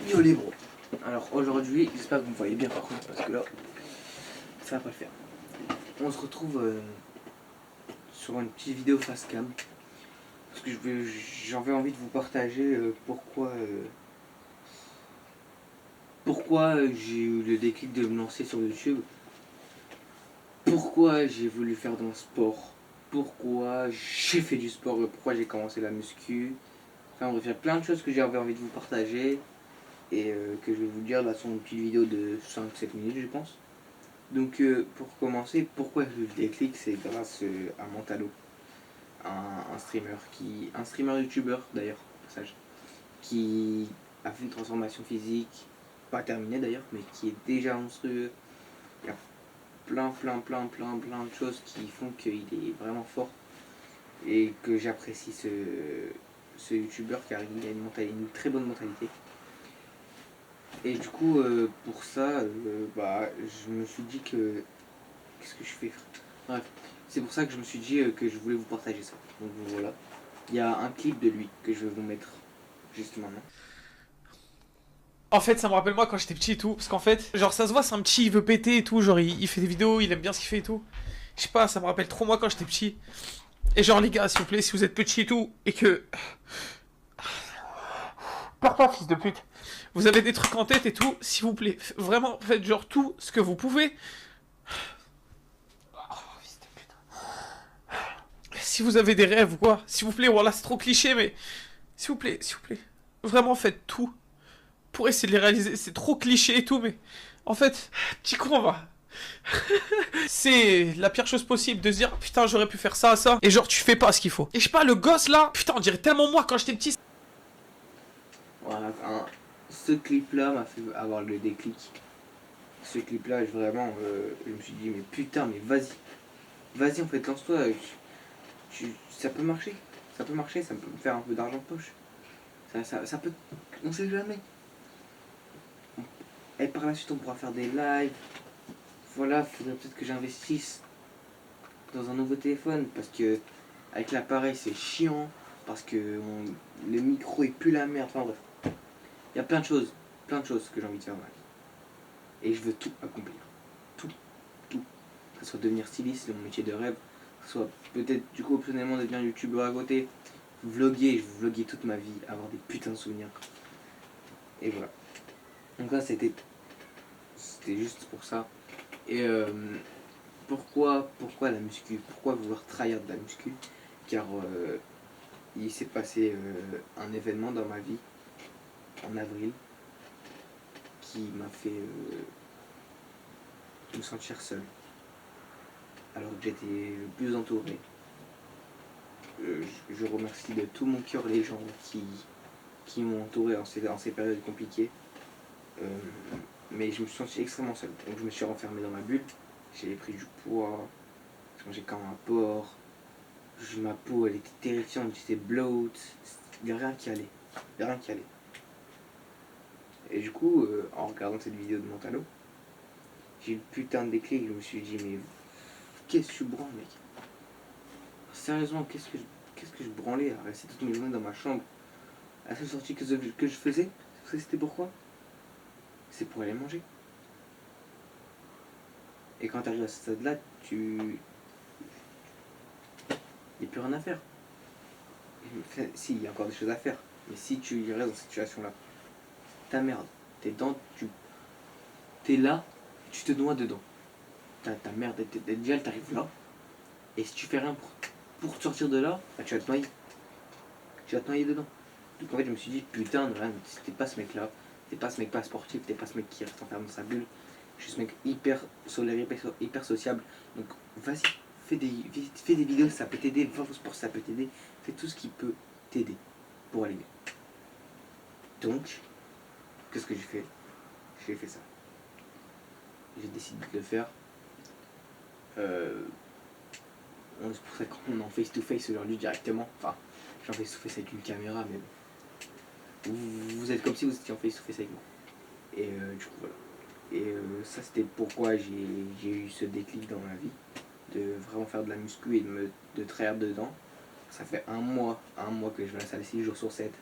Yo les bros. Alors aujourd'hui, j'espère que vous me voyez bien par contre parce que là, ça va pas le faire. On se retrouve sur une petite vidéo face cam parce que j'avais envie de vous partager pourquoi j'ai eu le déclic de me lancer sur YouTube, pourquoi j'ai voulu faire dans le sport, pourquoi j'ai fait du sport, pourquoi j'ai commencé la muscu. Enfin bref, il y a plein de choses que j'avais envie de vous partager et que je vais vous dire là sur une petite vidéo de 5-7 minutes je pense. Donc pour commencer, pourquoi j'ai eu le déclic, c'est grâce à Mentalo, un streamer youtubeur d'ailleurs, au passage, qui a fait une transformation physique, pas terminée d'ailleurs, mais qui est déjà monstrueux. Il y a plein de choses qui font qu'il est vraiment fort et que j'apprécie ce youtubeur car il a une très bonne mentalité. Et du coup, pour ça, je me suis dit que... Qu'est-ce que je fais? Bref, c'est pour ça que je me suis dit que je voulais vous partager ça. Donc voilà. Il y a un clip de lui que je vais vous mettre juste maintenant. En fait, ça me rappelle moi quand j'étais petit et tout. Parce qu'en fait, genre, ça se voit, c'est un petit, il veut péter et tout. Genre, il fait des vidéos, il aime bien ce qu'il fait et tout. Je sais pas, ça me rappelle trop moi quand j'étais petit. Et genre, les gars, s'il vous plaît, si vous êtes petit et tout, et que. Pars pas, fils de pute. Vous avez des trucs en tête et tout, s'il vous plaît. Vraiment, faites genre tout ce que vous pouvez. Oh, fils de pute. Si vous avez des rêves ou quoi, s'il vous plaît, voilà, c'est trop cliché, mais. S'il vous plaît. Vraiment, faites tout pour essayer de les réaliser. C'est trop cliché et tout, mais. En fait, petit con, va. C'est la pire chose possible de se dire putain j'aurais pu faire ça, ça. Et genre tu fais pas ce qu'il faut. Et je sais pas, le gosse là, putain on dirait tellement moi quand j'étais petit. Voilà, ce clip là m'a fait avoir le déclic. Ce clip là, vraiment, je me suis dit, mais putain, mais vas-y en fait, lance-toi. Ça peut marcher. Ça peut marcher, ça peut me faire un peu d'argent de poche. Ça peut. On sait jamais. Et par la suite, on pourra faire des lives. Voilà, faudrait peut-être que j'investisse dans un nouveau téléphone parce que avec l'appareil c'est chiant, parce que le micro est plus la merde, enfin bref. Il y a plein de choses que j'ai envie de faire dans la vie. Et je veux tout accomplir. Tout, tout. Que ce soit devenir styliste, c'est mon métier de rêve. Que ce soit peut-être du coup optionnellement devenir youtubeur à côté. Vloguer, je veux vloguer toute ma vie, avoir des putains de souvenirs. Et voilà. Donc là c'était juste pour ça. Et pourquoi la muscu? Pourquoi vouloir trahir de la muscu? Car il s'est passé un événement dans ma vie en avril qui m'a fait me sentir seul. Alors que j'étais le plus entouré. Je remercie de tout mon cœur les gens qui m'ont entouré en ces périodes compliquées. Mais je me suis senti extrêmement seul. Donc je me suis renfermé dans ma bulle. J'ai pris du poids. Je mangeais comme un porc. Ma peau elle était terrifiante, j'étais bloat. Il n'y a rien qui allait. Il n'y a rien qui allait. Et du coup, en regardant cette vidéo de Mentalo, j'ai eu le putain de déclic. Je me suis dit, mais qu'est-ce que je branle, mec? Sérieusement, qu'est-ce que je branlais à rester toute mes journées dans ma chambre? La seule sortie que je faisais, c'était pourquoi? C'est pour aller manger. Et quand tu arrives à ce stade-là, il n'y a plus rien à faire. Si, il y a encore des choses à faire. Mais si tu restes dans cette situation-là, ta merde, t'es là, tu te noies dedans. Ta merde, déjà, elle t'arrive là. Et si tu fais rien pour te sortir de là, bah, tu vas te noyer. Tu vas te noyer dedans. Donc en fait, je me suis dit, putain, t'es pas ce mec-là. T'es pas ce mec pas sportif. T'es pas ce mec qui reste enfermé dans sa bulle. Je suis ce mec hyper solaire, hyper sociable. Donc vas-y, fais des vidéos, ça peut t'aider. Va au sport, ça peut t'aider. Fais tout ce qui peut t'aider pour aller mieux. Donc, qu'est-ce que j'ai fait? J'ai fait ça. J'ai décidé de le faire. C'est pour ça qu'on est en face-to-face aujourd'hui directement. Enfin, je suis en face-to-face avec une caméra, mais bon. Vous êtes comme si vous étiez en face-to-face avec moi. Et du coup, voilà. Et ça, c'était pourquoi j'ai eu ce déclic dans ma vie. De vraiment faire de la muscu et de trahir dedans. Ça fait un mois que je vais à la salle 6 jours sur 7.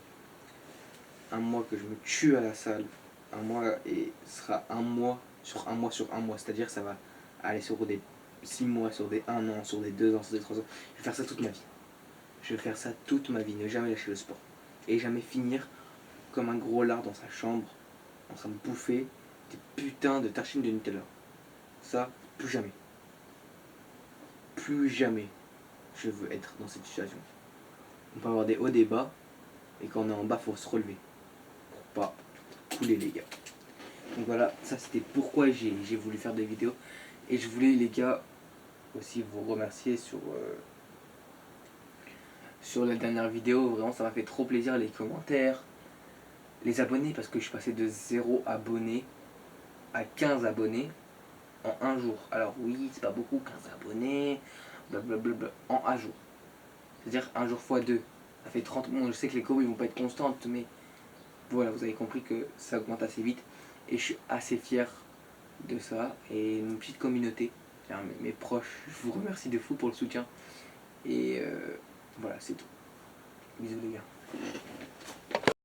un mois que je me tue à la salle, un mois et ce sera un mois sur un mois sur un mois, c'est-à-dire ça va aller sur des 6 mois, sur des 1 an, sur des 2 ans, sur des 3 ans. Je vais faire ça toute ma vie. Je vais faire ça toute ma vie, ne jamais lâcher le sport. Et jamais finir comme un gros lard dans sa chambre, en train de bouffer des putains de tartines de Nutella. Ça, plus jamais. Plus jamais je veux être dans cette situation. On peut avoir des hauts, des bas, et quand on est en bas, faut se relever. Pour pas couler, les gars. Donc voilà, ça c'était pourquoi j'ai voulu faire des vidéos. Et je voulais, les gars, aussi vous remercier sur la dernière vidéo. Vraiment, ça m'a fait trop plaisir, les commentaires, les abonnés, parce que je suis passé de 0 abonnés à 15 abonnés en un jour. Alors oui, c'est pas beaucoup, 15 abonnés, blablabla, en un jour. C'est-à-dire un jour x 2. Ça fait 30. Bon, je sais que les courbes ils vont pas être constantes, mais voilà, vous avez compris que ça augmente assez vite. Et je suis assez fier de ça. Et une petite communauté, mes proches, je vous remercie de fou pour le soutien. Et voilà, c'est tout. Bisous les gars.